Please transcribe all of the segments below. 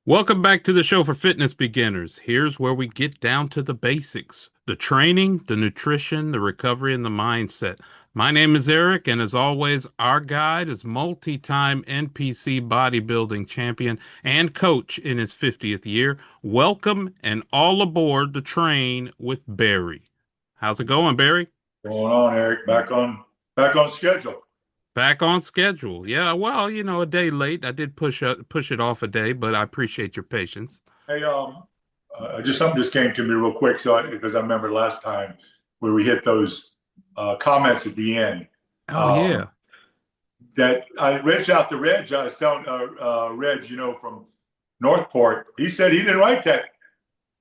Welcome back to the show for fitness beginners. Here's where we get down to the basics, the training, the nutrition, the recovery, and the mindset. My name is Eric, and as always, our guide is multi-time NPC bodybuilding champion and coach in his 50th year. Welcome and all aboard the train with Barry. How's it going, Barry? Going on, Eric? Back on schedule. Back on schedule. Yeah, well, a day late. I did push it off a day, but I appreciate your patience. Hey, just something just came to me real quick. Because I remember last time where we hit those comments at the end. Oh Um, yeah. that I reached out to Reg. I was telling Reg, from Northport. He said he didn't write that.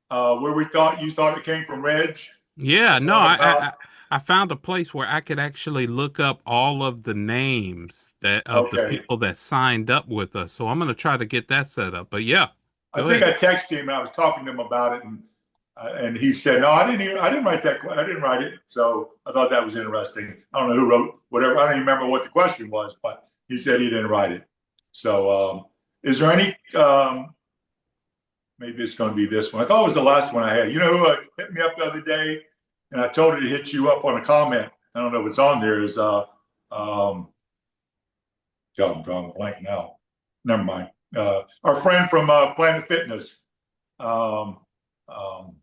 Where we thought you thought it came from Reg. Yeah, The no, one I, about I I found a place where I could actually look up all of the names that of the okay. people that signed up with us. So I'm gonna try to get that set up. But yeah, I go think ahead. I texted him and I was talking to him about it, and he said, "No, I didn't write that. I didn't write it." So I thought that was interesting. I don't know who wrote whatever. I don't even remember what the question was, but he said he didn't write it. So, is there any? Maybe it's going to be this one. I thought it was the last one I had. You know who hit me up the other day, and I told her to hit you up on a comment. I don't know if it's on there. Is um, God, I'm drawing a blank now. Never mind. Our friend from Planet Fitness. Um, um,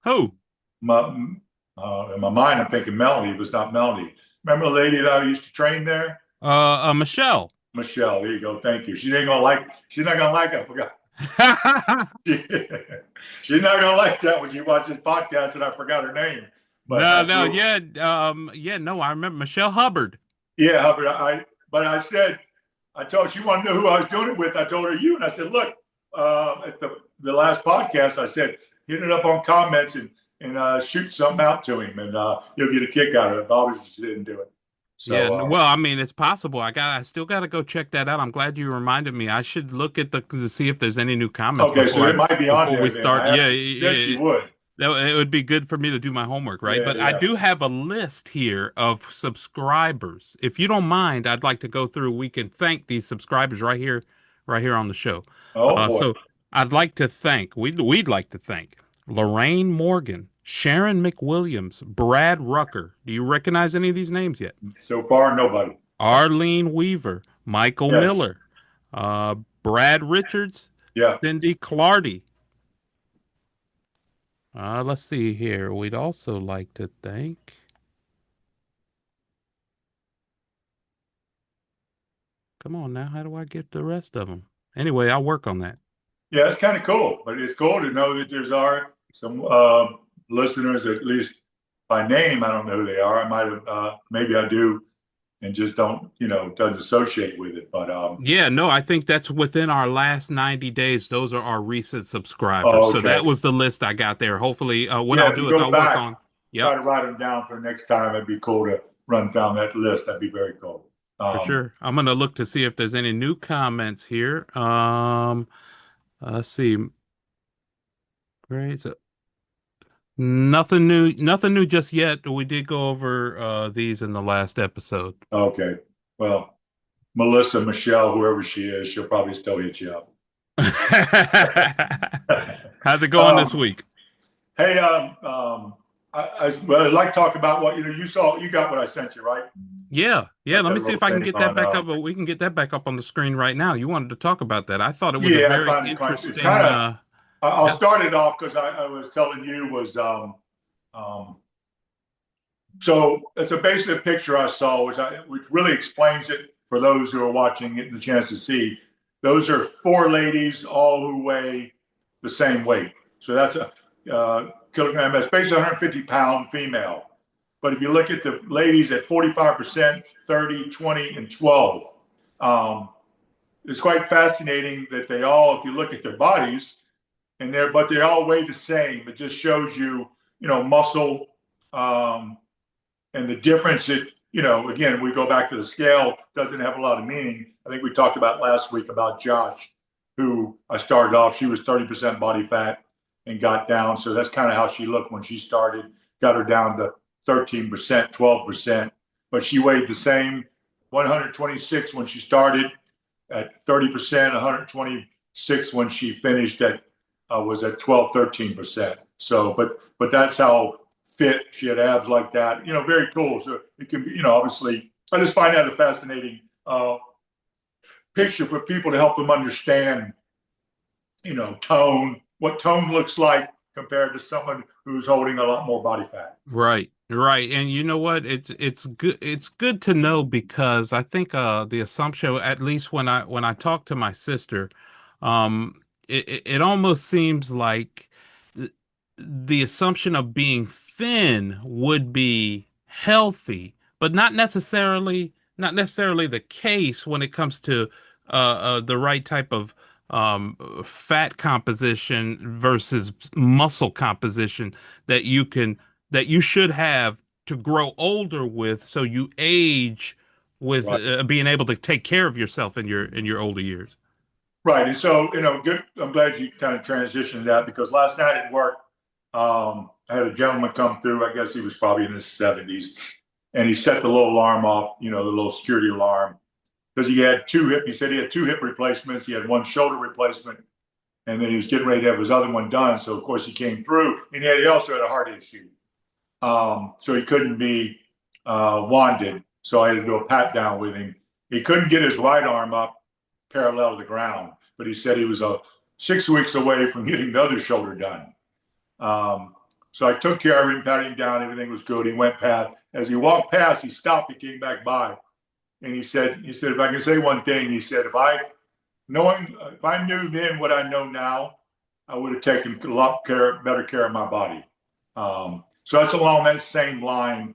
Who? my, in my mind, I'm thinking Melanie. It was not Melanie. Remember the lady that I used to train there? Michelle. Michelle. There you go. Thank you. She ain't gonna like. She's not gonna like. I forgot. She's not gonna like that when she watches podcast, and I forgot her name. But No, no, yeah, yeah, no, I remember Michelle Hubbard. yeah, Hubbard. But I said, I told she wanted to know who I was doing it with. I told her you, and I said, look, at the last podcast, I said, hit it up on comments and shoot something out to him, and he'll get a kick out of it. But obviously, she didn't do it. Yeah, So well, I mean, it's possible. I still got to go check that out. I'm glad you reminded me. I should look at the to see if there's any new comments okay, so it might be on before we there. Then start. I Yeah, asked her. She said she would. it would be good for me to do my homework, right? Yeah, But I yeah. do have a list here of subscribers. If you don't mind, I'd like to go through. We can thank these subscribers right here on the show. Oh boy. So I'd like to thank. We'd like to thank Lorraine Morgan, Sharon McWilliams, Brad Rucker. Do you recognize any of these names yet? So far, nobody. Arlene Weaver, Michael Yes. Miller, Brad Richards, Yeah. Cindy Clardy. Let's see here. We'd also like to thank. Come on now, how do I get the rest of them? Anyway, I'll work on that. Yeah, it's kind of cool, but it's cool to know that there's are some listeners, at least by name. I don't know who they are. I might have, maybe I do, and just don't, doesn't associate with it. But Yeah, no, I think that's within our last 90 days. Those are our recent subscribers. oh, So that okay, was the list I got there. Hopefully, what yeah. I'll If you do is go I'll work back, on. try Yep, to write them down for next time. It'd be cool to run down that list. That'd be very cool. for sure. I'm gonna look to see if there's any new comments here. Let's see. Great. So nothing new just yet. We did go over these in the last episode. Okay, well, Melissa, Michelle, whoever she is, she'll probably still hit you up. How's it going this um, week? Hey, well, I'd like to talk about what you saw. You got what I sent you, right? Yeah, yeah. Got Let that me see little if I can thing get that on. back up. But we can get that back up on the screen right now. You wanted to talk about that. I thought it was a Yeah, I very find it quite. It's interesting. kind of. I'll Yeah. start it off because I was telling you was um, so it's a basic picture I saw, which really explains it for those who are watching, getting the chance to see. Those are four ladies, all who weigh the same weight. So that's a kilogram. That's basically 150-pound female. But if you look at the ladies at 45%, 30, 20, and 12, um, it's quite fascinating that they all, if you look at their bodies, but they all weigh the same. It just shows you, muscle, um, and the difference that, again, we go back to the scale, doesn't have a lot of meaning. I think we talked about last week about Josh, who I started off, she was 30% body fat and got down. So that's kind of how she looked when she started, got her down to 13%, 12%. But she weighed the same, 126 when she started at 30%, 120 6 when she finished at was at 12, 13%. So, but that's how fit she had abs like that. Very cool. So it can be, obviously, I just find that a fascinating picture for people to help them understand, tone, what tone looks like compared to someone who's holding a lot more body fat. Right, right. And you know what? It's good to know because I think the assumption, at least when I talk to my sister, it almost seems like th- the assumption of being thin would be healthy, but not necessarily the case when it comes to the right type of fat composition versus muscle composition that you should have to grow older with, so you age with Right. being able to take care of yourself in your older years. Right. And so, good. I'm glad you kind of transitioned that because last night at work, I had a gentleman come through. I guess he was probably in his 70s, and he set the little alarm off, the little security alarm, because he said he had two hip replacements. He had one shoulder replacement, and then he was getting ready to have his other one done. So, of course, he came through, and he also had a heart issue. So he couldn't be wanded. So I had to do a pat down with him. He couldn't get his right arm up parallel to the ground, but he said he was 6 weeks away from getting the other shoulder done. So I took care of him, patted him down. Everything was good. He went past. As he walked past, he stopped. He came back by, and he said, if I can say one thing, he said, if I knew then what I know now, I would have taken a lot better care of my body. So that's along that same line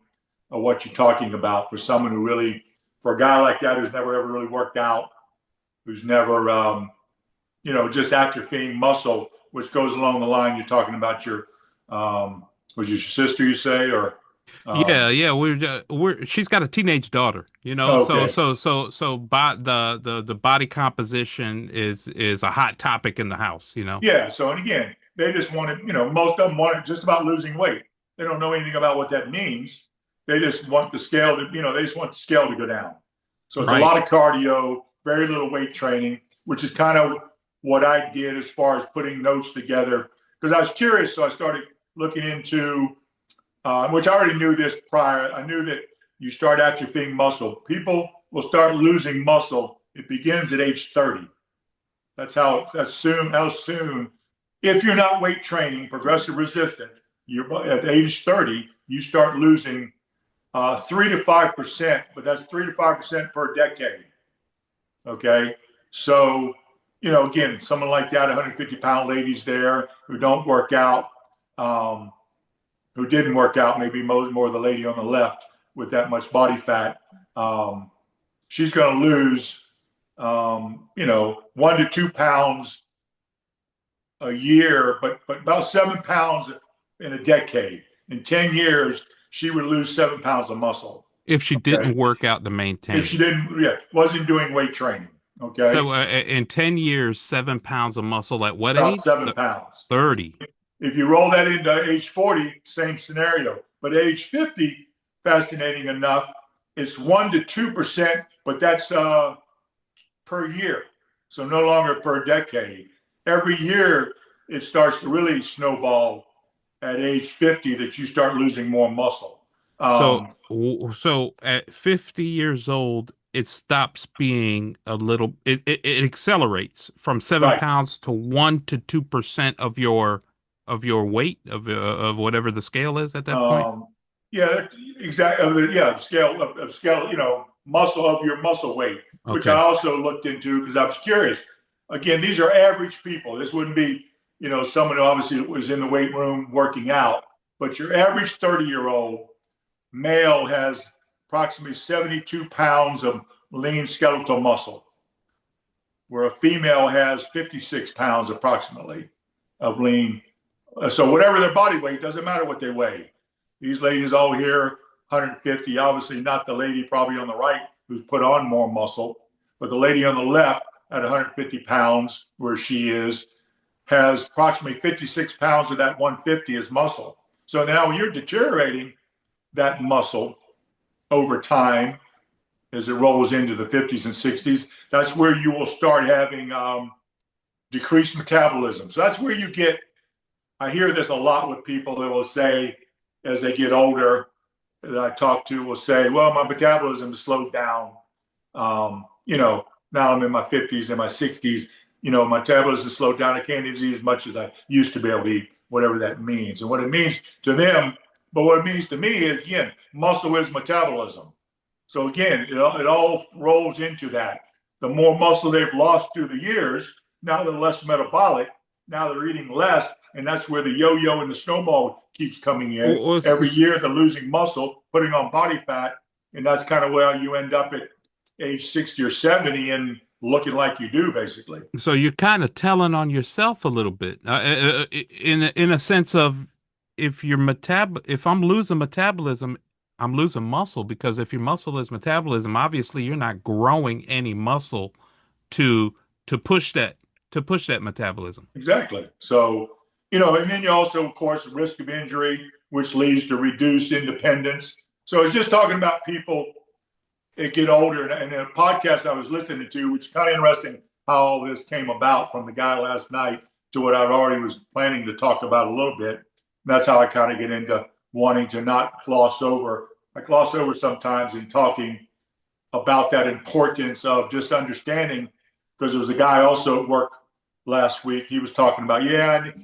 of what you're talking about for someone who really, for a guy like that who's never ever really worked out, who's never, just atrophying muscle, which goes along the line you're talking about was your sister, you say, or? Yeah, yeah, she's got a teenage daughter, so Okay. the body composition is a hot topic in the house. Yeah. So, and again, they just wanted, most of them wanted just about losing weight. They don't know anything about what that means. They just want the scale to, they just want the scale to go down. So it's a Right. lot of cardio, very little weight training, which is kind of what I did as far as putting notes together. Because I was curious, so I started looking into, which I already knew this prior. I knew that you start atrophying muscle. People will start losing muscle. It begins at age 30. That's how soon, if you're not weight training, progressive resistant, you're at age 30, you start losing 3 to 5%, but that's 3 to 5% per decade. Okay. So, again, someone like that, 150-pound ladies there who don't work out, who didn't work out, maybe more the lady on the left with that much body fat, she's going to lose, 1 to 2 pounds a year, but about 7 pounds in a decade. In 10 years, she would lose 7 pounds of muscle. If she Okay. didn't work out to If maintain she it. didn't, wasn't doing weight training. Okay. So in 10 years, 7 pounds of muscle at what About age? 7 pounds. 30. If you roll that into age 40, same scenario. But age 50, fascinating enough, it's 1 to 2%, but that's per year. So no longer per decade. Every year, it starts to really snowball at age 50 that you start losing more muscle. So, Um, so at 50 years old, it stops being it accelerates from seven right. pounds to 1 to 2% of your weight of whatever the scale is at that point. Yeah, exactly. Yeah, scale, muscle of your muscle weight, which I Okay. also looked into because I was curious. Again, these are average people. This wouldn't be, someone who obviously was in the weight room working out, but your average 30-year-old male has approximately 72 pounds of lean skeletal muscle, where a female has 56 pounds approximately of lean. So whatever their body weight, doesn't matter what they weigh. These ladies all here, 150, obviously not the lady probably on the right who's put on more muscle, but the lady on the left at 150 pounds, where she is, has approximately 56 pounds of that 150 as muscle. So now when you're deteriorating that muscle over time, as it rolls into the 50s and 60s, that's where you will start having decreased metabolism. So that's where you get, I hear this a lot with people that will say, as they get older, that I talk to will say, well, my metabolism has slowed down. Now I'm in my 50s and my 60s. My metabolism slowed down. I can't eat as much as I used to be able to eat, whatever that means. And what it means to them, but what it means to me is, again, muscle is metabolism. So again, it all rolls into that. The more muscle they've lost through the years, now they're less metabolic. Now they're eating less, and that's where the yo-yo and the snowball keeps coming in. Every year they're losing muscle, putting on body fat, and that's kind of where you end up at age 60 or 70 and looking like you do, basically. So you're kind of telling on yourself a little bit, in a sense of if I'm losing metabolism, I'm losing muscle, because if your muscle is metabolism, obviously you're not growing any muscle to push that metabolism. Exactly. So, and then you also, of course, risk of injury, which leads to reduced independence. So it's just talking about people that get older. And in a podcast I was listening to, which is kind of interesting how all this came about from the guy last night to what I already was planning to talk about a little bit. And that's how I kind of get into wanting to not gloss over. I gloss over sometimes in talking about that importance of just understanding, because there was a guy also at work last week. He was talking about,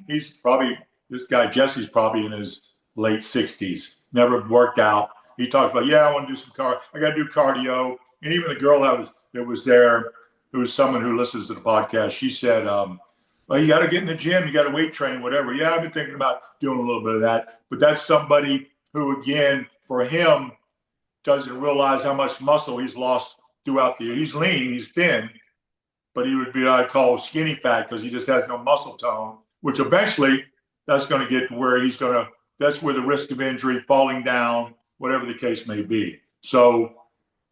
this guy Jesse's probably in his late 60s, never worked out. He talked about, I want to do I got to do cardio. And even the girl that was there, who was someone who listens to the podcast, she said, well, you got to get in the gym, you got to weight train, whatever. Yeah, I've been thinking about doing a little bit of that. But that's somebody who, again, for him, doesn't realize how much muscle he's lost throughout the year. He's lean, he's thin, but he would be what I'd call skinny fat, because he just has no muscle tone, which eventually that's going to get to where that's where the risk of injury, falling down, whatever the case may be. So,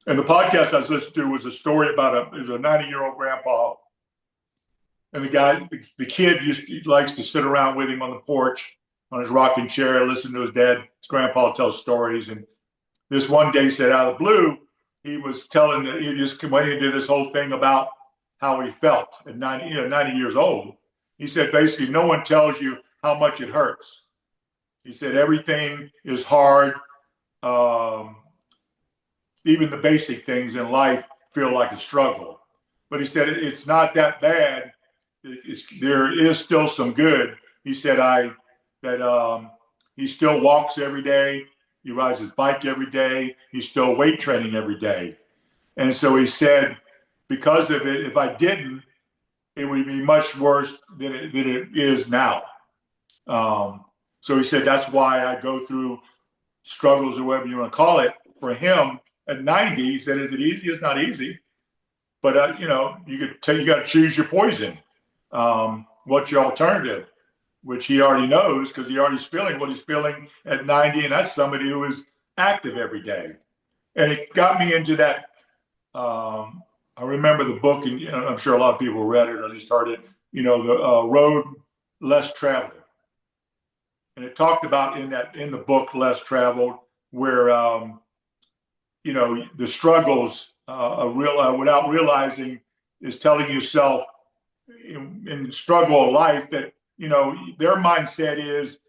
and the podcast I was listening to was a story about it was a 90-year-old grandpa. And the kid likes to sit around with him on the porch on his rocking chair, listen to his grandpa tell stories. And this one day, said out of the blue, he was telling that he just went into this whole thing about how he felt at 90 years old. He said, basically, no one tells you how much it hurts. He said, everything is hard. Even the basic things in life feel like a struggle. But he said, it's not that bad. There is still some good. He said, he still walks every day. He rides his bike every day. He's still weight training every day. And so he said, because of it, if I didn't, it would be much worse than it is now. So he said, that's why I go through struggles, or whatever you want to call it. For him at 90, he said, is it easy? It's not easy. But, you got to choose your poison. What's your alternative? Which he already knows, because he already is feeling what he's feeling at 90. And that's somebody who is active every day. And it got me into that. I remember the book, and I'm sure a lot of people read it, or at least heard it, the Road Less Traveled. And it talked about in the book Less Traveled, where, the struggles without realizing is telling yourself in the struggle of life that, their mindset is,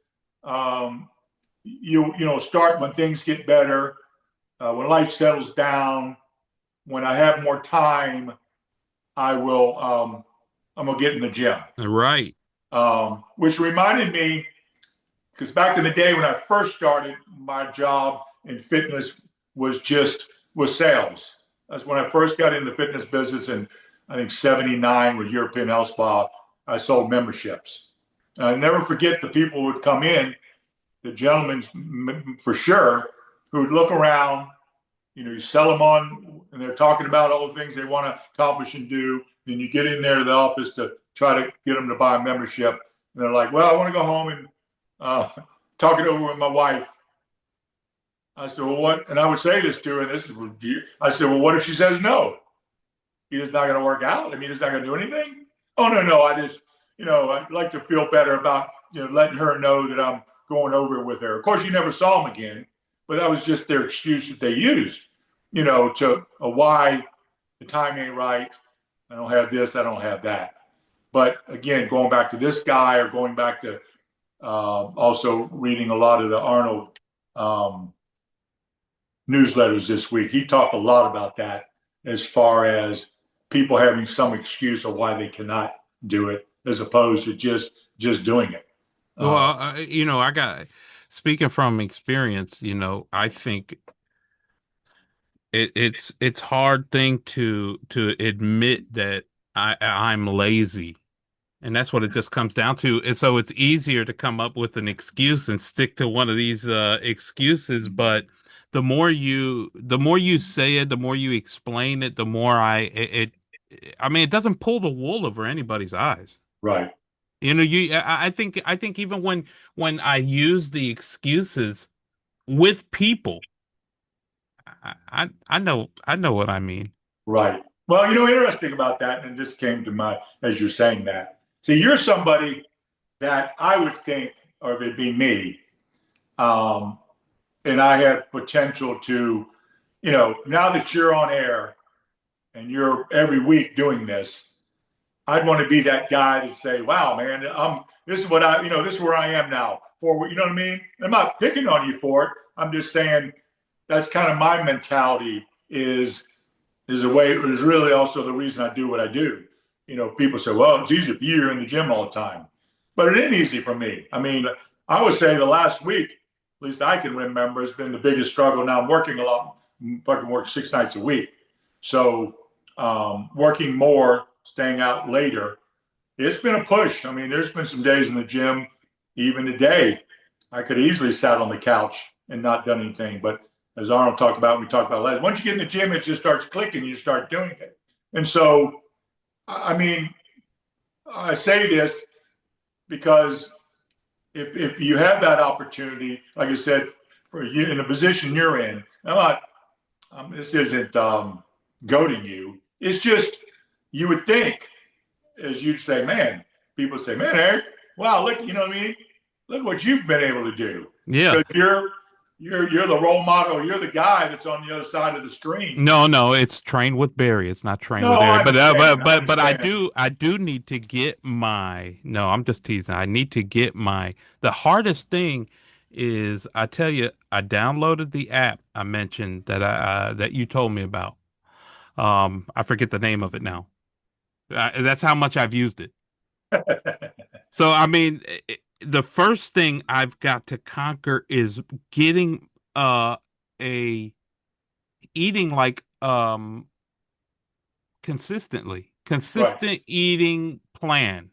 start when things get better, when life settles down, when I have more time, I'm going to get in the gym. Right. Which reminded me, because back in the day when I first started, my job in fitness was sales. That's when I first got into the fitness business in, I think, 79 with European Health Spa. I sold memberships. And I never forget the people who would come in, the gentlemen for sure, who would look around, you sell them on, and they're talking about all the things they want to accomplish and do. Then you get in there to the office to try to get them to buy a membership. And they're like, well, I want to go home and talk it over with my wife. I said, well, what? And I would say this to her, and I said, well, what if she says no? He's not going to work out? I mean, he's not going to do anything? Oh, no, I just, I'd like to feel better about, letting her know that I'm going over it with her. Of course, you never saw him again, but that was just their excuse that they used, to why the time ain't right. I don't have this, I don't have that. But again, going back to this guy or going back to also reading a lot of the Arnold um, newsletters this week, he talked a lot about that as far as people having some excuse of why they cannot do it as opposed to just doing it. Well, Uh, I got speaking from experience, I think it's hard thing to admit that I'm lazy. And that's what it just comes down to. And so it's easier to come up with an excuse and stick to one of these excuses. But the more you say it, the more you explain it, the more I mean, it doesn't pull the wool over anybody's eyes. right, I think even when I use the excuses with people, I know what I mean. right. Well, interesting about that, and this came to my as you're saying that. See, you're somebody that I would think, or if it'd be me, um, and I have potential to, now that you're on air and you're every week doing this, I'd want to be that guy that say, "Wow, man, this is what this is where I am now." For you know what I mean? I'm not picking on you for it. I'm just saying that's kind of my mentality. Is a way. It was really also the reason I do what I do. People say, "Well, it's easy for you. You're in the gym all the time," but it ain't easy for me. I mean, I would say the last week, at least I can remember, has been the biggest struggle. Now I'm working a lot. I can work 6 nights a week, so working more, staying out later. It's been a push. I mean, there's been some days in the gym, even today, I could easily sat on the couch and not done anything. But as Arnold talked about, we talked about last. Once you get in the gym, it just starts clicking. You start doing it, and so I mean, I say this because if you have that opportunity, like I said, for you in the position you're in, I'm not. This isn't goading you. It's just you would think, as you'd say, man. People say, man, Eric, wow, look, you know what I mean? Look what you've been able to do Yeah. because you're the role model. You're the guy that's on the other side of the screen. No, no, it's trained with Barry. It's not trained No, with I Eric. But uh, understand. but I but but I understand. do I do need to get my. No, I'm just teasing. I need to get my. The hardest thing is I tell you, I downloaded the app I mentioned that you told me about. I forget the name of it now. That's how much I've used it. So I mean, the first thing I've got to conquer is getting a eating like Right, consistent eating plan,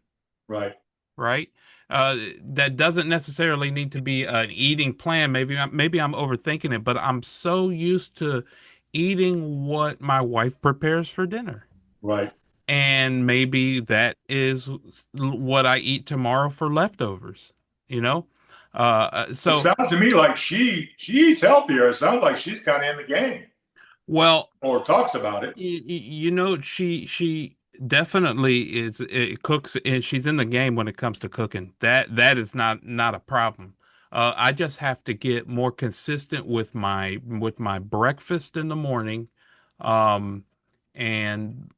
right, right? That doesn't necessarily need to be an eating plan. Maybe I'm overthinking it, but I'm so used to eating what my wife prepares for dinner. right. And maybe that is what I eat tomorrow for leftovers, you know? It So, sounds to me like she eats healthier. It sounds like she's kind of in the game well, or talks about it. she definitely is cooks and she's in the game when it comes to cooking. That is not a problem. I just have to get more consistent with my breakfast in the morning, um, and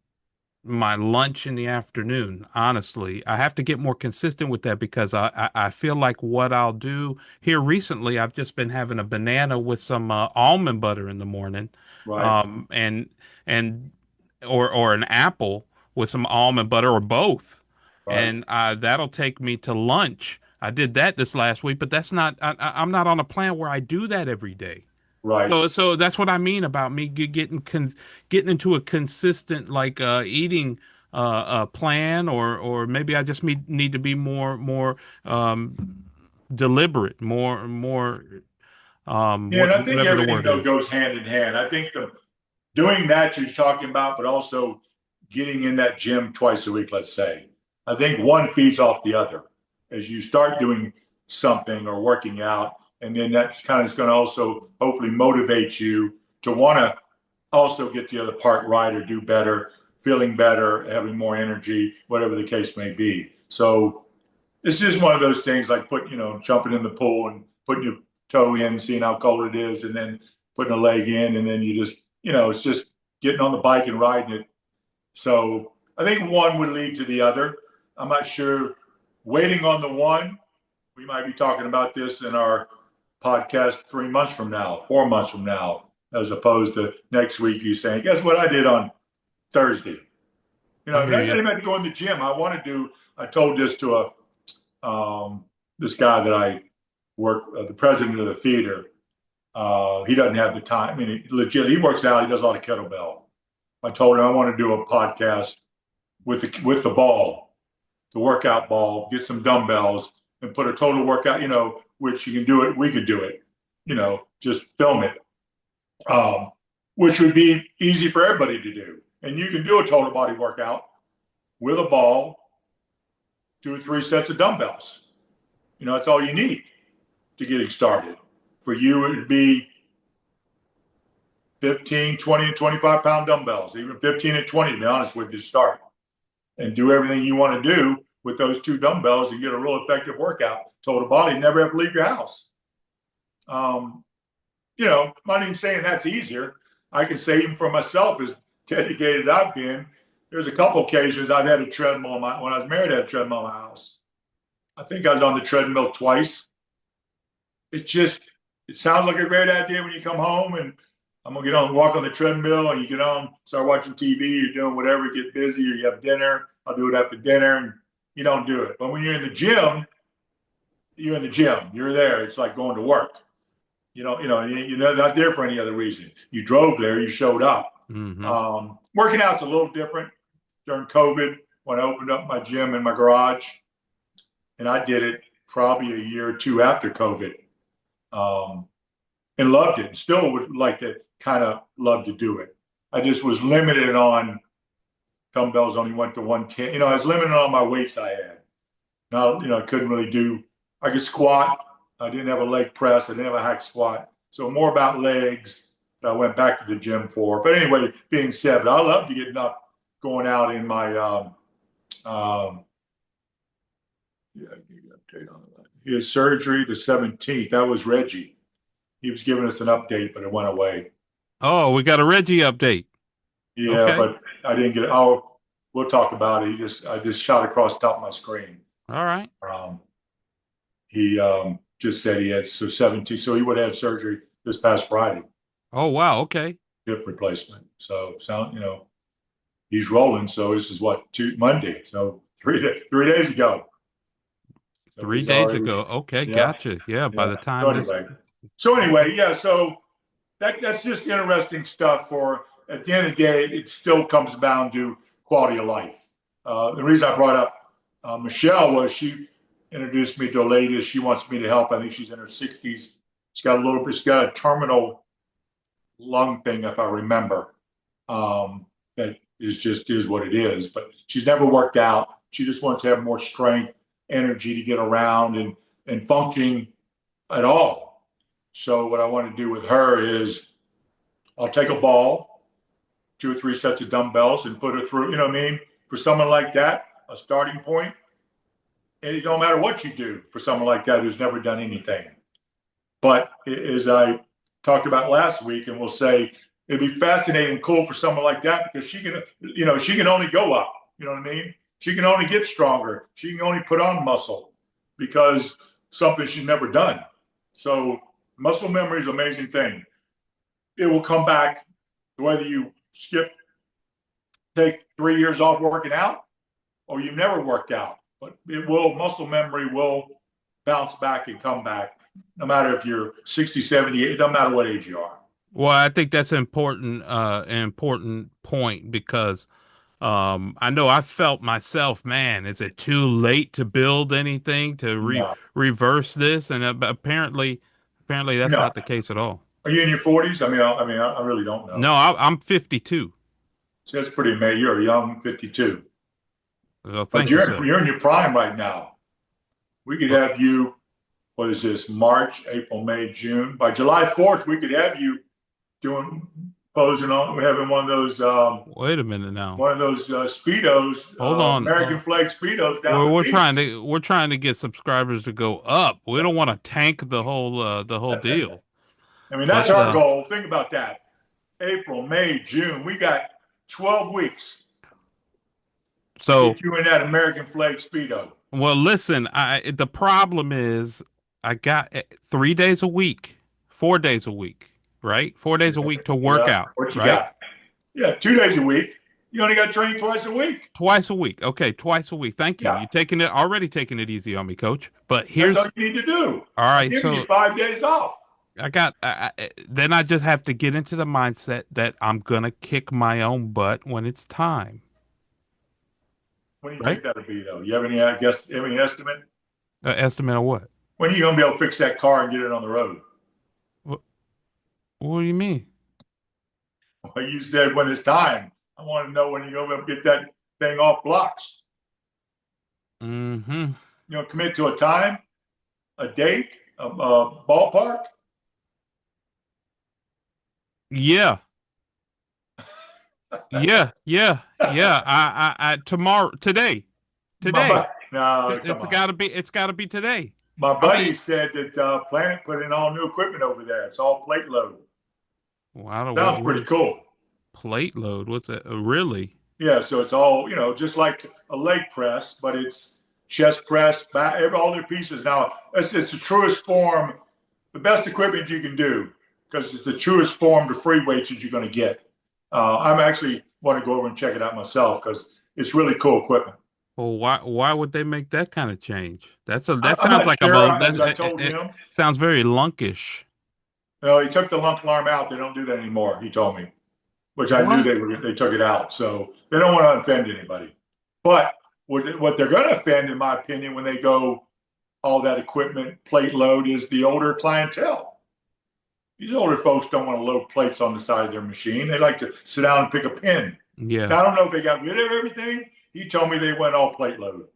my lunch in the afternoon. Honestly, I have to get more consistent with that because I feel like what I'll do here recently, I've just been having a banana with some almond butter in the morning, Right, and or an apple with some almond butter or both, right, and that'll take me to lunch. I did that this last week, but that's not. I'm not on a plan where I do that every day. right. So that's what I mean about me getting into a consistent like eating plan, or maybe I just need to be more deliberate, more Yeah, and I think whatever the everything word though is. goes hand in hand. I think the doing that you're talking about, but also getting in that gym twice a week, let's say. I think one feeds off the other. As you start doing something or working out, and then that's kind of going to also hopefully motivate you to want to also get the other part right or do better, feeling better, having more energy, whatever the case may be. So it's just one of those things like jumping in the pool and putting your toe in, seeing how cold it is, and then putting a leg in, and then you just, it's just getting on the bike and riding it. So I think one would lead to the other. I'm not sure. Waiting on the one, we might be talking about this in our podcast 3 months from now, 4 months from now, as opposed to next week. You saying, guess what I did on Thursday? I hear I you. didn't have to go in the gym. I want to do. I told this to this guy that I work, the president of the theater. He doesn't have the time. I mean, he works out. He does a lot of kettlebell. I told him I want to do a podcast with the ball, the workout ball, get some dumbbells, and put a total workout. Which you can do it. We could do it. Just film it, which would be easy for everybody to do. And you can do a total body workout with a ball, 2 or 3 sets of dumbbells. That's all you need to getting started. For you, it would be 15, 20, and 25-pound dumbbells, even 15 and 20, to be honest with you, start. And do everything you want to do with those 2 dumbbells and get a real effective workout. Total body, never have to leave your house. I'm not even saying that's easier. I can say even for myself, as dedicated as I've been, there's a couple occasions I've had a treadmill when I was married, I had a treadmill in my house. I think I was on the treadmill twice. It sounds like a great idea when you come home and I'm going to get on, walk on the treadmill, and you get on, start watching TV, you're doing whatever, you get busy, or you have dinner. I'll do it after dinner, and you don't do it. But when you're in the gym, you're in the gym. You're there. It's like going to work. You're not there for any other reason. You drove there. You showed up. Mm-hmm. Working out's a little different during COVID when I opened up my gym in my garage, and I did it probably a year or 2 after COVID, and loved it. Still would like to kind of love to do it. I just was limited on dumbbells. Only went to 110. I was limited on my weights I had. Now, I couldn't really do. I could squat. I didn't have a leg press. I didn't have a hack squat. So more about legs that I went back to the gym for. But anyway, being said, I love to get up, going out in my yeah, I give you an update on that. His surgery the 17th. That was Reggie. He was giving us an update, but it went away. Oh, we got a Reggie update. Yeah, Okay. but I didn't get it. Oh, we'll talk about it. I just shot across the top of my screen. All right. He just said he had 17, so he would have surgery this past Friday, Oh, wow. Okay. hip replacement. So he's rolling. So this is what, Monday. So 3 days ago. So 3 days ago. Okay. yeah, Gotcha. Yeah. By yeah. the time this. So anyway, yeah. So that's just interesting stuff. For at the end of the day, it still comes down to quality of life. The reason I brought up Michelle was she introduced me to a lady that she wants me to help. I think she's in her 60s. She's got a terminal lung thing, if I remember. That is what it is. But she's never worked out. She just wants to have more strength, energy to get around and functioning at all. So what I want to do with her is I'll take a ball, 2 or 3 sets of dumbbells, and put her through. You know what I mean? For someone like that, a starting point. And it don't matter what you do for someone like that who's never done anything. But as I talked about last week, and we'll say it'd be fascinating and cool for someone like that because she can only go up. You know what I mean? She can only get stronger. She can only put on muscle because something she's never done. So muscle memory is an amazing thing. It will come back whether you take 3 years off working out or you've never worked out. But muscle memory will bounce back and come back no matter if you're 60, 70, it doesn't matter what age you are. Well, I think that's an important point because I know I felt myself, man, is it too late to build anything to No, reverse this? And apparently that's no. not the case at all. Are you in your 40s? I really don't know. No, I'm 52. So that's pretty amazing. You're a young 52, Well, but thank you, sir. you're in your prime right now. We could Well, have you. What is this? March, April, May, June. By July 4th, we could have you posing on. We're having wait a minute now. one of those speedos, Hold on. American flag speedos down We're the we're trying beach. to we're trying to get subscribers to go up. We don't want to tank the whole deal. I mean, that's But our goal. Think about that. April, May, June. We got 12 weeks. So, Get you in that American flag Speedo. well, listen, the problem is I got 3 days a week, 4 days a week, right? 4 days a week to work Yeah. out, What you right? got? Yeah, 2 days a week. You only got trained twice a week. Twice a week. Okay, twice a week. Thank you. Yeah. You taking it already taking it easy on me, coach. But That's all here's you need to do. all I'm right. giving you So 5 days off. then I just have to get into the mindset that I'm gonna kick my own butt when it's time, When do you right? think that'll be, though? You have any, I guess, any estimate? Estimate of what? When are you going to be able to fix that car and get it on the road? What, what do you mean? Well, you said when it's time. I want to know when you're going to be able to get that thing off blocks. Mm-hmm. Commit to a time, a date, a ballpark. Yeah. Yeah. Tomorrow, today. No, come It's on. gotta be today. My I buddy mean, said that Planet put in all new equipment over there. It's all plate load. well, I don't Sounds what pretty is cool. plate load? What's that? Really? Yeah, so it's all, just like a leg press, but it's chest press, back, all their pieces. Now, it's the truest form, the best equipment you can do, because it's the truest form to free weights that you're going to get. I'm actually want to go over and check it out myself because it's really cool equipment. Well, why would they make that kind of change? That I'm sounds not like sure, as I told it him. sounds very lunkish. He took the lunk alarm out. They don't do that anymore, he told me, which I knew What? they took it out. So they don't want to offend anybody. But what they're going to offend, in my opinion, when they go all that equipment plate load is the older clientele. These older folks don't want to load plates on the side of their machine. They like to sit down and pick a pin. Yeah. Now, I don't know if they got rid of everything. He told me they went all plate load.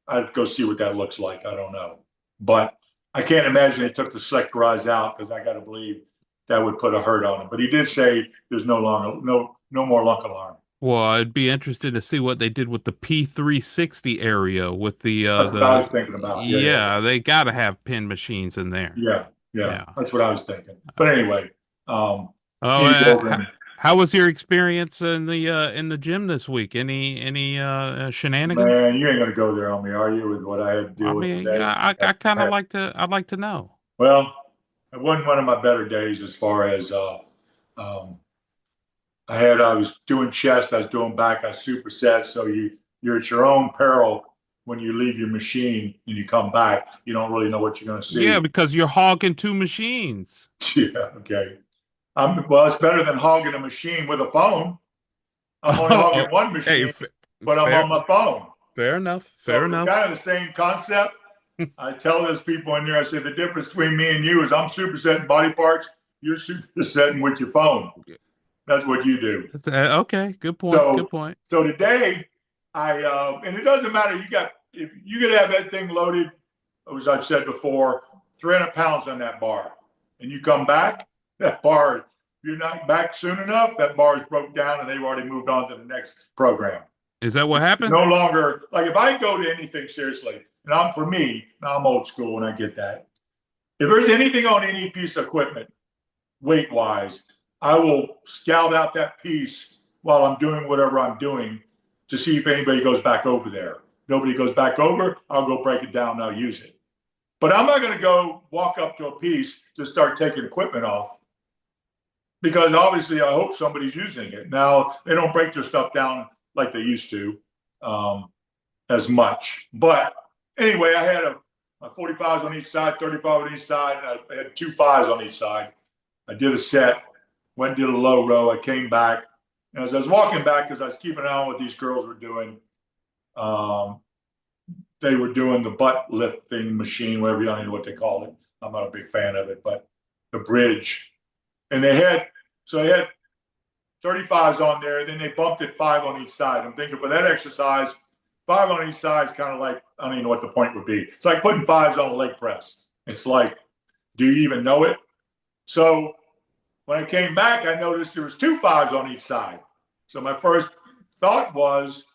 I'd go see what that looks like. I don't know. But I can't imagine they took the sectorized out because I got to believe that would put a hurt on them. But he did say there's no more lunk alarm. Well, I'd be interested to see what they did with the P360 area with That's what I was thinking about. yeah, they got to have pin machines in there. Yeah, yeah. Yeah. That's what I was thinking. But anyway, Oh, you go over and how was your experience in the gym this week? Any shenanigans? man, you ain't gonna go there on me, are you? With what I had to I deal with mean, today. I kind of I'd like to know. Well, it wasn't one of my better days as far as um, I was doing chest, I was doing back, I was superset. So you're at your own peril when you leave your machine and you come back. You don't really know what you're gonna Yeah, see. because you're hogging two machines. Yeah, okay. Well, it's better than hogging a machine with a phone. I'm only Oh, hogging one hey, machine, but I'm fair, on my phone. fair enough, fair So it's enough. kind of the same concept. I tell those people in there, I say the difference between me and you is I'm supersetting body parts. You're supersetting with your phone. That's what you do. Okay, good point, good So, point. so today, and it doesn't matter. If you could have that thing loaded, as I've said before, 300 pounds on that bar, and you come back, that bar, if you're not back soon enough, that bar is broke down and they've already moved on to the next program. Is that what happened? No longer, like if I go to anything seriously, and for me, I'm old school and I get that. If there's anything on any piece of equipment, weight wise, I will scout out that piece while I'm doing whatever I'm doing to see if anybody goes back over there. Nobody goes back over, I'll go break it down and I'll use it. But I'm not going to go walk up to a piece to start taking equipment off because obviously I hope somebody's using it. Now, they don't break their stuff down like they used to as much. But anyway, I had my 45s on each side, 35 on each side, and I had 2 5s on each side. I did a set, went and did a low row. I came back. And as I was walking back, because I was keeping an eye on what these girls were doing, they were doing the butt lifting machine, whatever you don't know what they call it. I'm not a big fan of it, but the bridge. And they had 35s on there. Then they bumped it 5 on each side. I'm thinking for that exercise, 5 on each side is kind of like, I don't even know what the point would be. It's like putting 5s on a leg press. It's like, do you even know it? So when I came back, I noticed there was 2 5s on each side. So my first thought was,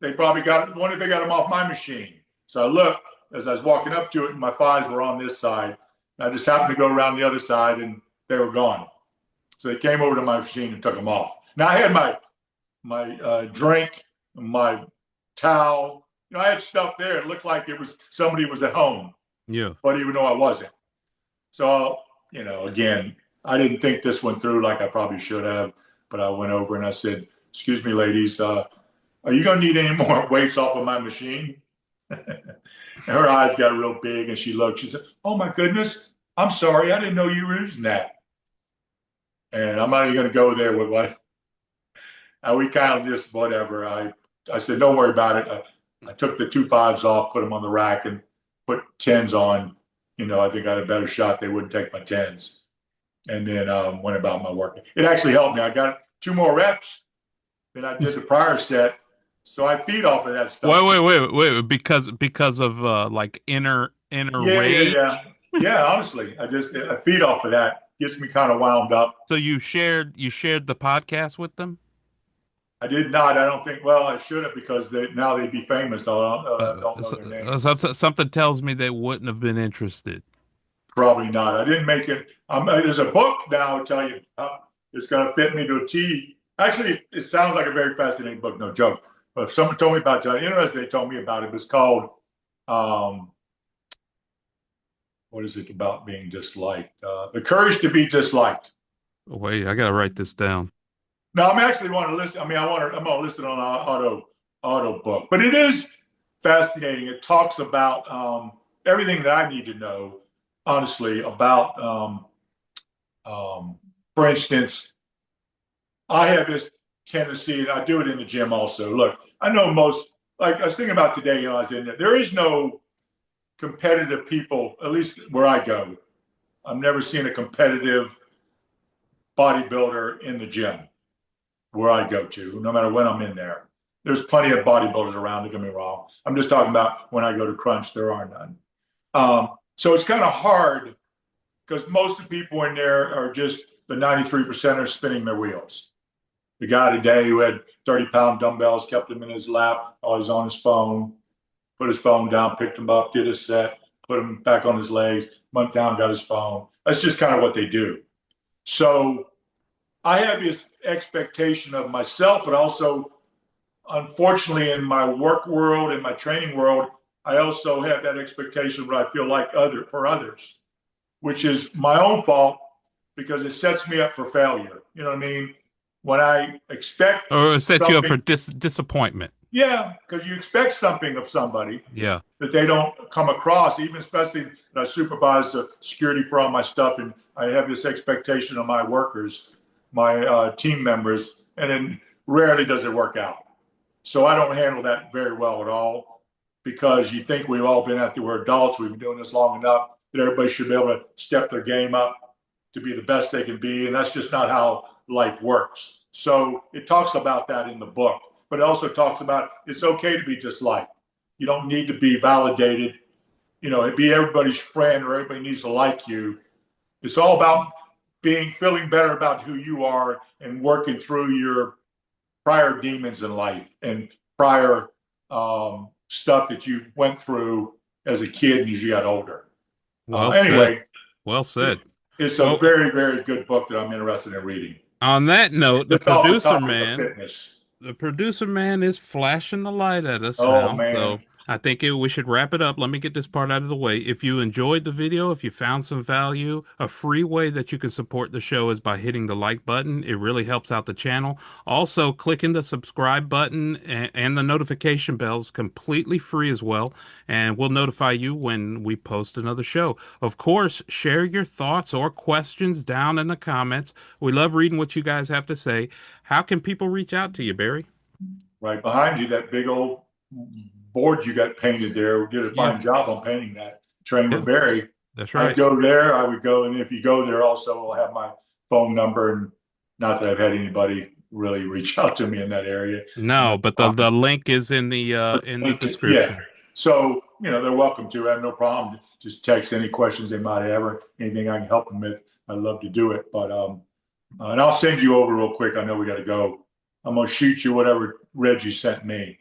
they probably wonder if they got them off my machine. So I looked as I was walking up to it, and my 5s were on this side. I just happened to go around the other side, and they were gone. So they came over to my machine and took them off. Now I had my drink my towel. I had stuff there. It looked like it was somebody was at home, Yeah. but even though I wasn't. So, again, I didn't think this one through like I probably should have, but I went over and I said, "Excuse me, ladies, are you going to need any more weights off of my machine?" And her eyes got real big and she looked. She said, "Oh my goodness, I'm sorry. I didn't know you were using that." And I'm not even going to go there with what. And we kind of just whatever. I said, "Don't worry about it." I took the 2.5s off, put them on the rack, and put 10s on. I think I had a better shot. They wouldn't take my 10s. And then went about my work. It actually helped me. I got 2 more reps than I did the prior set. So I feed off of that stuff. Wait. Because of like inner Yeah, yeah, rage. yeah. Yeah, honestly, I feed off of that. Gets me kind of wound up. So you shared the podcast with them? I did not. I don't think. Well, I should have because now they'd be famous. I don't know their names. Something tells me they wouldn't have been interested. Probably not. I didn't make it. There's a book now. I'll tell you, it's going to fit me to a T. Actually, it sounds like a very fascinating book. No joke. But if someone told me about it, interesting, they told me about it. It was called, what is it about being disliked? The Courage to Be Disliked. Oh, wait, I gotta write this down. Now, I'm actually want to list. I mean, I'm going to list it on auto book, but it is fascinating. It talks about everything that I need to know, honestly, about. For instance, I have this tendency, and I do it in the gym also. Look, I know most. Like I was thinking about today, I was in there. There is no competitive people, at least where I go. I've never seen a competitive bodybuilder in the gym where I go to, no matter when I'm in there. There's plenty of bodybuilders around, don't get me wrong. I'm just talking about when I go to Crunch, there are none. So it's kind of hard because most of the people in there are just the 93% are spinning their wheels. The guy today who had 30-pound dumbbells, kept them in his lap, always on his phone, put his phone down, picked him up, did his set, put him back on his legs, went down, got his phone. That's just kind of what they do. So I have this expectation of myself, but also, unfortunately, in my work world, in my training world, I also have that expectation, but I feel like for others, which is my own fault because it sets me up for failure. You know what I mean? When I expect Or set you up for something, disappointment. yeah, because you expect something of somebody Yeah. that they don't come across, even especially that I supervise the security for all my stuff, and I have this expectation of my workers, my team members, and then rarely does it work out. So I don't handle that very well at all because you think we've all been we're adults, we've been doing this long enough that everybody should be able to step their game up to be the best they can be, and that's just not how life works. So it talks about that in the book, but it also talks about it's okay to be disliked. You don't need to be validated, be everybody's friend or everybody needs to like you. It's all about feeling better about who you are and working through your prior demons in life and prior stuff that you went through as a kid and as you got older. Well said. Anyway, Well said. it's a Well, very, very good book that I'm interested in reading. on that note, Just off the topic of fitness. the producer man is flashing the light at us Oh now. man. So I think we should wrap it up. Let me get this part out of the way. If you enjoyed the video, if you found some value, a free way that you can support the show is by hitting the like button. It really helps out the channel. Also, clicking the subscribe button and the notification bell is completely free as well, and we'll notify you when we post another show. Of course, share your thoughts or questions down in the comments. We love reading what you guys have to say. How can people reach out to you, Barry? Right behind you, that big old board you got painted there. We did a Yeah, fine job on painting that. Train yeah, with Barry. that's I'd right. go there. I would go, and if you go there, also, I'll have my phone number. And not that I've had anybody really reach out to me in that area. No, but the link is in the Yeah. description. So they're welcome to. I have no problem. Just text any questions they might have or anything I can help them with. I'd love to do it. But and I'll send you over real quick. I know we got to go. I'm gonna shoot you whatever Reggie sent me.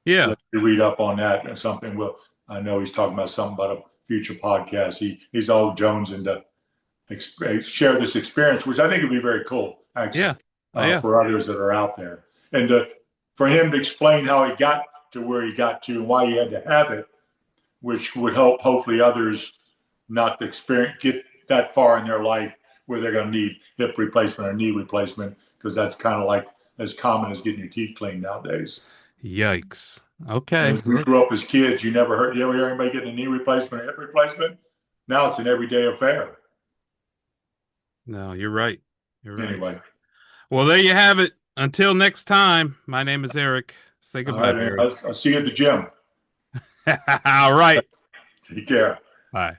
Yeah. Let you read up on that and something. Well, I know he's talking about something about a future podcast. He's all jonesing to share this experience, which I think would be very cool, actually, Yeah. Oh, yeah. for others that are out there. And for him to explain how he got to where he got to and why he had to have it, which would help hopefully others not to experience get that far in their life where they're going to need hip replacement or knee replacement, because that's kind of like as common as getting your teeth cleaned nowadays. Yikes. And Okay. as we grew up as kids, you ever hear anybody getting a knee replacement or hip replacement? Now it's an everyday affair. No, you're right. You're right. Anyway, Well, there you have it. Until next time, my name is Eric. Say all goodbye, right, Barry. I'll see you at the gym. All right. Take care. Bye.